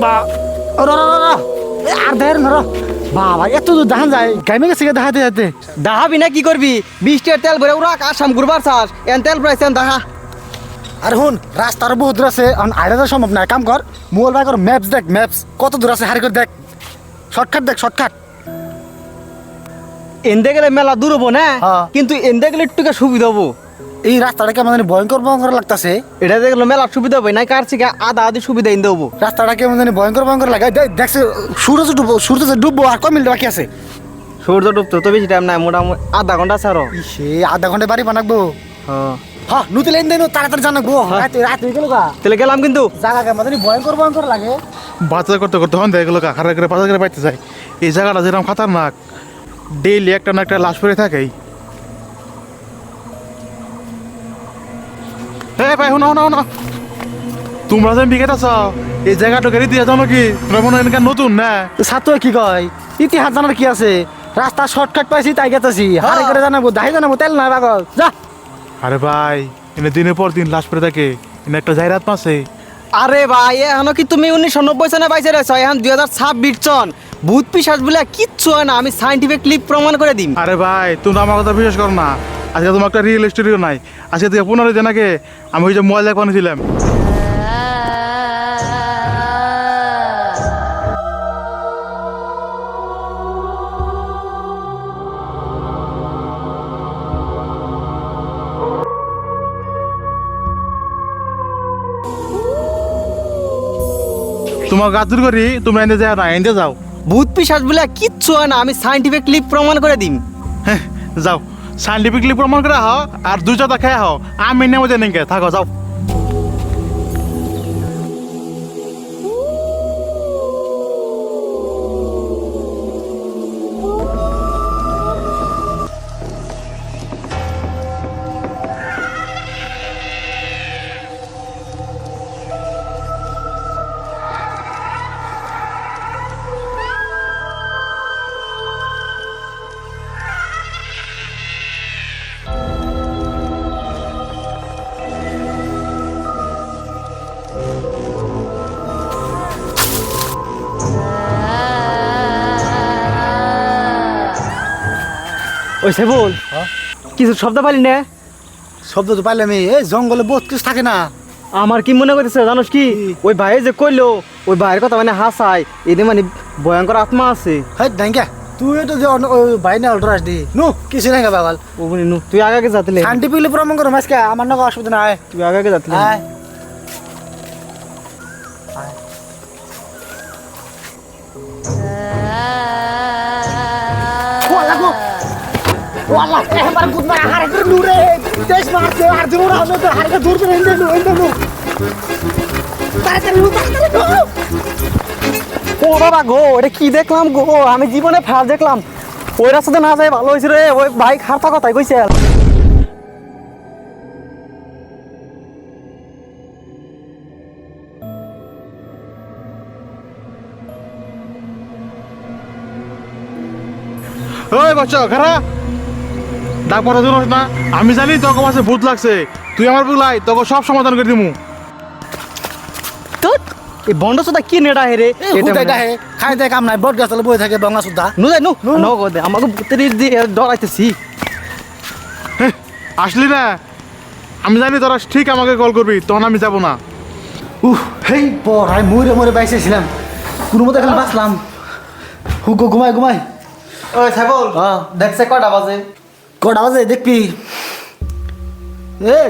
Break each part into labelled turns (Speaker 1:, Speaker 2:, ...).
Speaker 1: বা আর দেয় না বাবা এত দূর দেখান যায় গাইমে গেছে দেখাতে যেতে
Speaker 2: দাহাবি না কি করবি 20 টাকার তেল ভরে উড়া আসাম ঘুরবার চাস এন তেল প্রাইস এন দাহা
Speaker 1: আর হুন রাস্তার বহুত দূর আছে আইডা তো সম্ভব না কাম কর মোবাইল বাই কর ম্যাপস দেখ ম্যাপস কত দূর আছে হারি করে দেখ শর্টকাট দেখ শর্টকাট
Speaker 2: এনদে গেলে মেলা দূর হবো না
Speaker 1: হ্যাঁ।
Speaker 2: কিন্তু এনদে গেলে একটু সুবিধা হবো
Speaker 1: এই রাস্তাটাকে আমাদের ভয়ঙ্কর ভয়ঙ্কর লাগতেছে
Speaker 2: এটা দেখলো মেলা সুবিধা হবে না কার থেকে আধা আধি সুবিধা এনে দেবো
Speaker 1: রাস্তাটাকে আমাদের ভয়ঙ্কর ভয়ঙ্কর লাগে দেখছে সূর্য ডুববো আর কমিল বাকি আছে
Speaker 2: সূর্য ডুবতো তো বেশি টাইম নাই মোটামুটি আধা ঘন্টা ছাড়ো
Speaker 1: সে আধা ঘন্টা বাড়ি বানাবো
Speaker 2: হ্যাঁ
Speaker 1: হ্যাঁ নুতে লেন দেন তাড়াতাড়ি জানাবো রাত হয়ে গেল গা
Speaker 2: তাহলে গেলাম কিন্তু
Speaker 1: জায়গাকে আমাদের ভয়ঙ্কর ভয়ঙ্কর লাগে
Speaker 3: বাজার করতে করতে হন দেখলো খারা করে বাজার করে পাইতে যায় এই জায়গাটা যেরকম খাতারনাক ডেইলি একটা না একটা লাশ পড়ে থাকেই ভাই শোনো শোনো শোনো তোমরা যে বিকেট আছ এই জায়গাটা গাড়ি দিয়ে জানো কি তোমরা মনে হয় এখানে নতুন না
Speaker 1: ছাত্র কি কয় ইতিহাস জানার কি আছে রাস্তা শর্টকাট পাইছি তাই গেতেছি হারে করে জানাবো দাহি জানাবো তেল না পাগল যা
Speaker 3: আরে ভাই এনে দিনের পর দিন লাশ পড়ে থাকে এনে একটা জায়রাত মাসে
Speaker 2: আরে ভাই এখনো কি তুমি 1990 সনে বাইছে রেছ এখন 2026 সন ভূত পিশাচ বলে কিচ্ছু হয় না আমি সাইন্টিফিকলি প্রমাণ করে দিম
Speaker 3: আরে ভাই তোমরা আমার কথা বিশ্বাস করো না আজকে তোমার একটা রিয়েল স্টোরিও নাই আজকে থেকে 15 দিন আগে আমি ওই যে মোবাইল দেখ বানিয়েছিলাম তোমার গাদুর করি তোমরা এনে যাও না এনে যাও
Speaker 2: ভূত পিশাচ বলে কিচ্ছু হয় না আমি সাইন্টিফিকলি প্রমাণ করে দিম
Speaker 3: হ্যাঁ যাও সাইন্টিফিকলি প্রমাণ করে হও আর দুই চাটা খেয়ে হও আমি নেমে জানি কে থাকো যাও
Speaker 2: ওই সে বল কিছু শব্দ পাইলি না
Speaker 1: শব্দ তো পাইলাম এই জঙ্গলে বহুত কিছু থাকে না
Speaker 2: আমার কি মনে করতেছে জানোস কি ওই ভাই যে কইলো ওই ভাইয়ের কথা মানে হাসাই এদের মানে ভয়ঙ্কর আত্মা আছে
Speaker 1: হাই ডাঙ্গা তুই তো যে ভাই না অলরাস দি নু কিছু নাই বাগাল
Speaker 2: ও বলি নু তুই আগে যাতলে
Speaker 1: সাইন্টিফিকলি প্রমাণ করো মাসকে আমার নাকি অসুবিধা নাই
Speaker 2: তুই আগে যাতলে
Speaker 1: আয় ওয়াল্লাহ একবার বুধবার হারে করে নুরে দেশ মারছে আর জোর হবে তো হারে দূর করে এনে নু তাড়াতাড়ি
Speaker 2: ও বাবা গো এটা কি দেখলাম গো আমি জীবনে ফাল দেখলাম ওই রাস্তাতে না যাই ভালো হয়েছে রে ওই ভাই খারতা কথাই কইছে
Speaker 3: ওই বাচ্চা খারা ডাক পড়া শুনোস না আমি জানি তোকে মাসে ভূত লাগছে তুই আমার বুলাই তোকে সব সমাধান করে দিমু
Speaker 2: তো এই বন্ড সুদা কি নেড়া হে রে
Speaker 1: এটা হে খাই দেয় কাম নাই বট গাছলে বই থাকে বাংলা সুদ্ধা
Speaker 2: নু যাই নু নো গো দে আমাকে ভূতের দিয়ে ডরাইতেছি
Speaker 3: আসলি না আমি জানি তোরা ঠিক আমাকে কল করবি তখন আমি যাব না
Speaker 1: হেই পড়াই মরে মরে বাইসেছিলাম কোনো মতো এখানে বাঁচলাম হুকো ঘুমাই ঘুমাই
Speaker 2: ওই সাইবল দেখছে কয়টা বাজে
Speaker 1: কটা বাজে দেখবি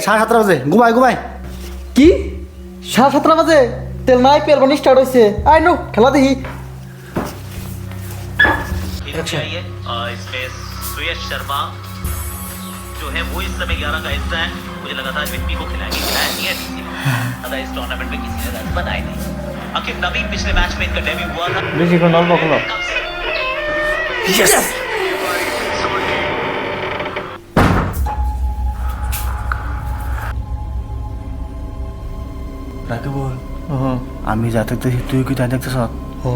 Speaker 1: 7:30 বাজে ঘুমাই ঘুমাই
Speaker 2: কি 7:30 বাজে তেল নাই পেল বানি স্টার্ট হইছে আই নো খেলা দেখি
Speaker 4: चाहिए इसमें सुयश शर्मा जो है वो इस समय 11 का हिस्सा है मुझे लगा था विप्पी को खिलाएंगे खिलाया नहीं है किसी ने इस टूर्नामेंट में किसी ने रन बनाए नहीं आखिर नबी पिछले मैच में इनका डेब्यू हुआ था
Speaker 2: বেশি কোন অল্প খেলো
Speaker 1: ইয়েস রাকিবুল আমি যাতে তো তুই কি তাই দেখতেছ
Speaker 2: ও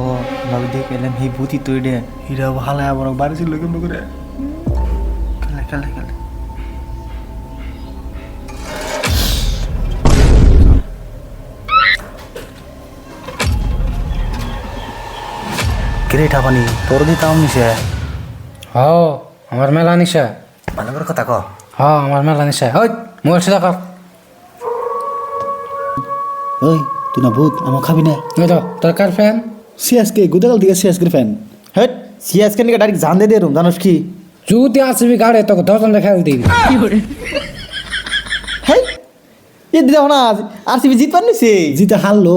Speaker 2: নবী দেখ এলাম হে ভূতি তুই রে
Speaker 1: হিরা ভালো আবার বাড়ি ছিল কেমন করে খেলে খেলে খেলে গ্রেট হাবানি তোর দিতাম নিছে
Speaker 5: হ আমার মেলা নিশা
Speaker 1: ভালো করে কথা ক
Speaker 5: হ আমার মেলা নিশা ওই মোবাইল সিধা কর
Speaker 1: ওই তুই না ভূত আমার খাবি না
Speaker 5: ওই তো তোর কার ফ্যান
Speaker 1: সিএসকে গুদাগাল দিকে সিএসকে ফ্যান
Speaker 2: হেট সিএসকে নিকে ডাইরেক্ট জান দে রুম জানোস কি
Speaker 5: যদি আসবি গাড়ে তোকে 10 জন খেল দিই
Speaker 2: হেই এ দিদা না আরসিবি জিতবার নিছে
Speaker 1: জিতে হারলো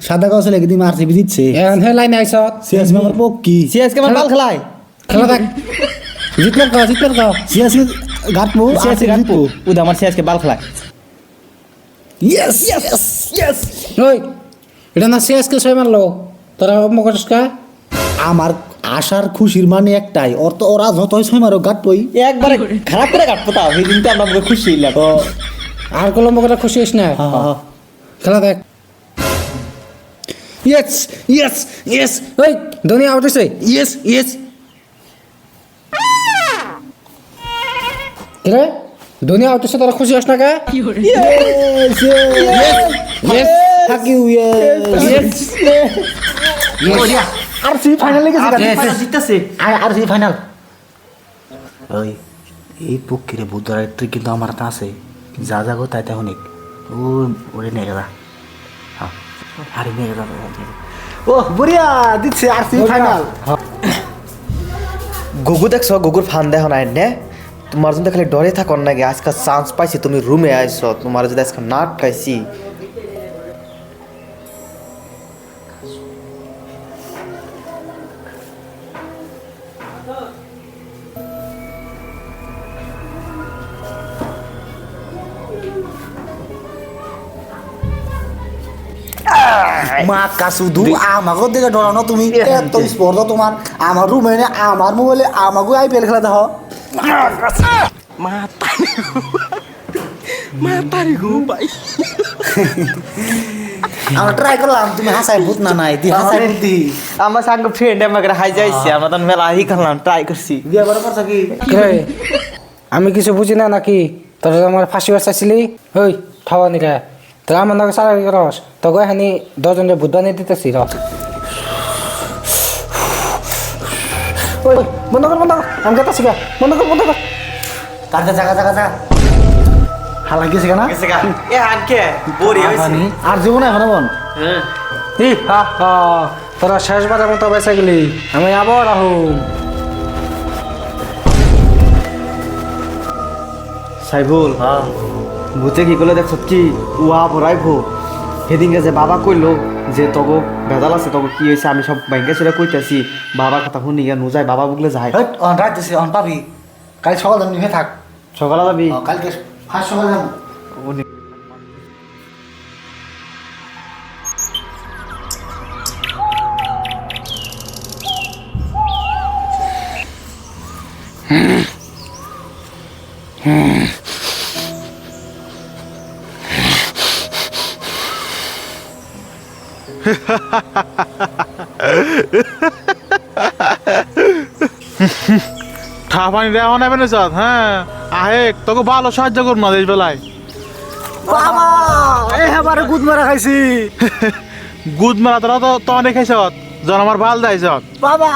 Speaker 1: সাদা গাছ লেগে দিম আরসিবি জিতছে
Speaker 5: এখন হে লাইনে আইছ
Speaker 1: সিএসকে আমার পক্কি
Speaker 2: সিএসকে আমার বাল খেলায়
Speaker 5: খেলা দেখ জিতলে কও
Speaker 1: সিএসকে গাটমু
Speaker 2: সিএসকে গাটবো উদা আমার সিএসকে বাল খেলায়
Speaker 1: ইয়েস ইয়েস ইয়েস
Speaker 5: ওই এটা না সিএসকে ছয় মারলো তোরা মকরস্কা
Speaker 1: আমার আশার খুশির মানে একটাই ওরা যতই ছয় মারো গাটবই
Speaker 2: একবারে খারাপ করে কাটবো তাও সেই দিনটা আমরা মুখে খুশি হইলাম
Speaker 5: আর কলম করে খুশি হইস না খেলা দেখ ইয়েস ইয়েস ইয়েস ওই ধোনি আউট হইছে ইয়েস ইয়েস রে ধোনি আউট হইছে তোরা খুশি হস না কা
Speaker 1: ইয়েস
Speaker 5: ইয়েস
Speaker 1: থাক ইউ ইয়েস আরসিবি ফাইনালে গেছে
Speaker 2: জিততেছে
Speaker 1: আরসিবি ফাইনাল ওই এই পক্ষীরে বুধবার ট্রিক কিন্তু আমার হাতে আছে যা যা গো তাই তাই অনেক ও ওরে নিয়ে গেলা আরে নিয়ে গেলা ও বড়িয়া দিচ্ছে আরসিবি ফাইনাল
Speaker 2: গুগু দেখছো গুগুর ফান দেখো নাই নে তোমার জন্য খালি ডরে থাকন নাকি আজকে চান্স পাইছি তুমি রুমে আইছো তোমার যদি আজকে নাট খাইছি
Speaker 1: মা শুধু আমাকে দেখে ডরানো তুমি এত স্পর্ধা তোমার আমার রুমে আমার মোবাইলে আমাকে আইপিএল খেলা দেখো আমরা ট্রাই করলাম তুমি হাসাই ভূত না নাই তুই হাসাই ভূতি
Speaker 2: আমার সঙ্গে ফ্রেন্ড আমাকে হাই যাইছে আমরা তো মেলা হি করলাম ট্রাই করছি
Speaker 1: বিয়ে বড় করছো কি
Speaker 5: রে আমি কিছু বুঝি না নাকি তোরা আমার ফাঁসি বাঁচাইছিলি ওই ঠাওয়ানি রে তোরা আমার নাকি সারা রস তোকে এখানে 10 জনের বুধ বানিয়ে দিতেছি রস ওই বন্ধ কর আমি কথা শিখা বন্ধ কর
Speaker 1: কার জায়গা জায়গা হালা গেছে কেনা
Speaker 2: এ আনকে বড়ি হইছে
Speaker 1: আর জীবন এখন বোন
Speaker 5: ই হা হা তোরা শেষবারের মতো বেঁচে গেলি আমি আবার আহুম
Speaker 2: সাইবুল ভূতে কি করলে দেখছ কি উহা ভরাইবো সেদিনকে যে বাবা কইলো যে তগো ভেজাল আছে তগো কি হয়েছে আমি সব ব্যাংকে সেটা কইতেছি বাবার কথা শুনি গিয়া নুজাই বাবা বুকলে যায়
Speaker 1: অন রাত দিছি অন পাবি কাল সকাল দাম নিয়ে থাক
Speaker 2: সকালে যাবি
Speaker 1: কালকে ফার্স্ট সকাল দাম
Speaker 3: ঠাপানি রে এখন এবেন সাথ হ্যাঁ আহে তোকে ভালো সাহায্য করুন না এই বেলায়
Speaker 1: বাবা এবারে গুদ মারা খাইছি
Speaker 3: গুদ মারা তোরা তো অনেক খাইছ জন আমার ভাল দাইছ
Speaker 1: বাবা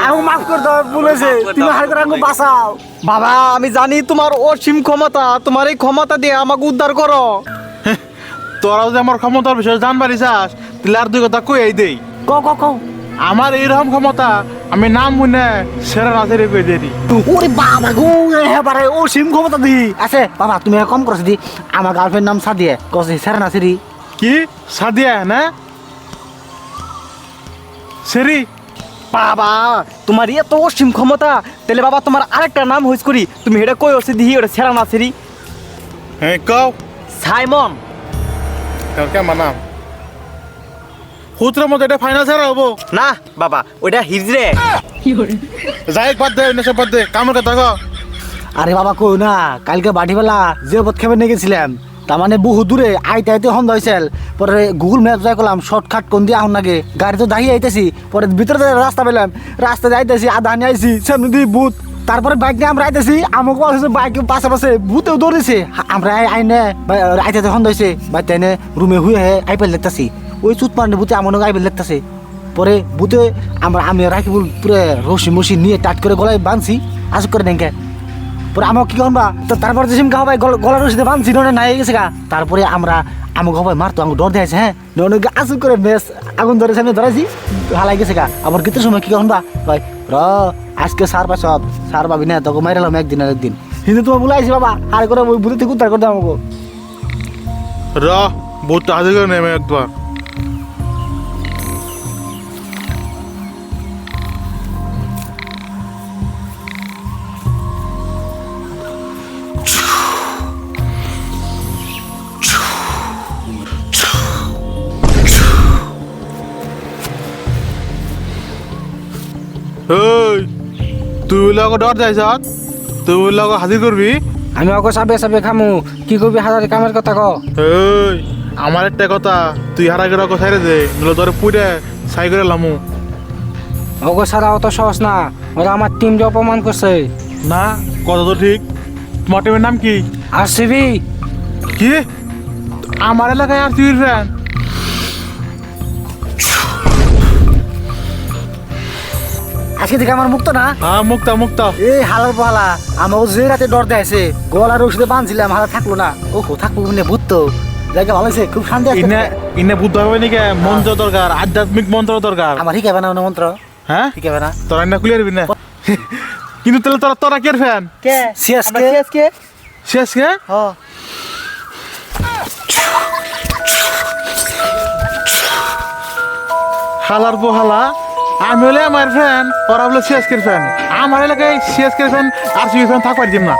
Speaker 1: আমি মাফ করে দাও বলেছে তুমি হার করে আমাকে বাঁচাও
Speaker 2: বাবা আমি জানি তোমার অসীম ক্ষমতা তোমার এই ক্ষমতা দিয়ে আমাকে উদ্ধার করো
Speaker 3: তোরা যদি আমার ক্ষমতার বিষয়ে জানবারি চাস তাহলে আর দুই কথা কই এই দেই
Speaker 1: কও
Speaker 3: আমার এইরকম ক্ষমতা আমি নাম শুনে সেরা নাচের কই দেরি
Speaker 1: ওরে বাবা গো এবারে ও সিম ক্ষমতা দি আছে বাবা তুমি কম করছ দি আমার গার্লফ্রেন্ড নাম সাদিয়া কসে সেরা নাসিরি
Speaker 3: কি সাদিয়া না সেরি
Speaker 2: বাবা তোমার এত অসীম ক্ষমতা তাহলে বাবা তোমার আরেকটা নাম হইস করি তুমি হেডে কই ওসে দিহি ওটা ছেড়া না সেরি
Speaker 3: হ্যাঁ কও
Speaker 2: সাইমন
Speaker 3: তোর কেমন নাম হুতরের মধ্যে এটা ফাইনাল ছাড়া হবো
Speaker 2: না বাবা ওটা হিজরে
Speaker 3: যাই বাদ দে নেশা বাদ দে কামের কথা কও
Speaker 1: আরে বাবা কই না কালকে বাটিবেলা যে পথ খেবে নিয়ে গেছিলাম তার মানে বহু দূরে আইতে আইতে হন হয়েছিল পরে গুগল ম্যাপ যাই করলাম শর্টকাট কোন দিয়ে আহুন নাগে গাড়ি তো দাঁড়িয়ে আইতেছি পরে ভিতরে রাস্তা পেলাম রাস্তা যাইতেছি আধা নিয়ে আইছি সামনে দিয়ে ভূত তারপরে বাইক নিয়ে আমরা আইতেছি আমাকে বলছে বাইক পাশে পাশে ভূতেও দৌড়েছে আমরা আইনে আইতে হন হয়েছে বাইতে এনে রুমে হুয়ে আইপিএল দেখতেছি ওই চুত মারনে ভূতে আমার আইপিএল দেখতেছে পরে বুতে আমি রাকিবুল পুরো রশি মশি নিয়ে টাট করে গলায় বাঁধছি আসুক করে নেঙ্কে পরে আমার কি করবা তো তারপর যে সিমকা হবাই গলার রশিতে বাঁধছি নয় নাই গেছে গা তারপরে আমরা আমাকে হবাই মারতো আমাকে ডর দিয়েছে হ্যাঁ নয় আসুক করে বেশ আগুন ধরে সামনে ধরেছি হালাই গেছে গা আবার গীতের সময় কি করবা ভাই র আজকে সার পাশব সার পাবি না তোকে মাইরালাম একদিন আর একদিন কিন্তু তোমার বলাইছি বাবা আর করে ওই বুদ্ধি থেকে উদ্ধার করতে আমাকে
Speaker 3: র ভূতটা হাজির করে নেমে একবার এই তুই লোক ডর যাইছ তুই লোক হাজির করবি
Speaker 5: আমি ওকে চাবে চাবে খামু কি করবি হাজারে কামের কথা ক
Speaker 3: এই আমার একটা কথা তুই হারা গেলে কোথায় দে নলে তোরে পুড়ে সাই করে লামু
Speaker 5: ওকে ছাড়া অত সহজ না ওরা আমার টিমকে অপমান করছে
Speaker 3: না কথা তো ঠিক তোমার টিমের নাম কি
Speaker 5: আরসিবি
Speaker 3: কি আমার এলাকায় আর তুই ফ্যান
Speaker 1: আজকে থেকে আমার মুক্ত না
Speaker 3: হ্যাঁ মুক্তা মুক্তা
Speaker 1: এই হালার পালা আমাকে যে রাতে ডর দেয়ছে গলার ওষুধে বাঁধছিলাম হালা থাকলো না ও থাকবো মানে ভূত তো জায়গা ভালো হয়েছে খুব শান্তি আছে
Speaker 3: ইনে ইনে বুদ্ধ হবে নাকি মন্ত্র দরকার আধ্যাত্মিক মন্ত্র দরকার
Speaker 1: আমার শিখাবে না মন্ত্র
Speaker 3: হ্যাঁ
Speaker 1: শিখাবে না
Speaker 3: তোরা না ক্লিয়ার হবি না কিন্তু তাহলে তোরা তোরা কে ফ্যান
Speaker 1: কে সিএসকে
Speaker 3: শেষ কে
Speaker 1: হ
Speaker 3: হালার পোহালা আমি হলে আমার ফ্যান ওরা বলে সিএসকে ফ্যান আমার এলাকায় সিএসকে ফ্যান আর সিএস ফ্যান থাকবার দিম না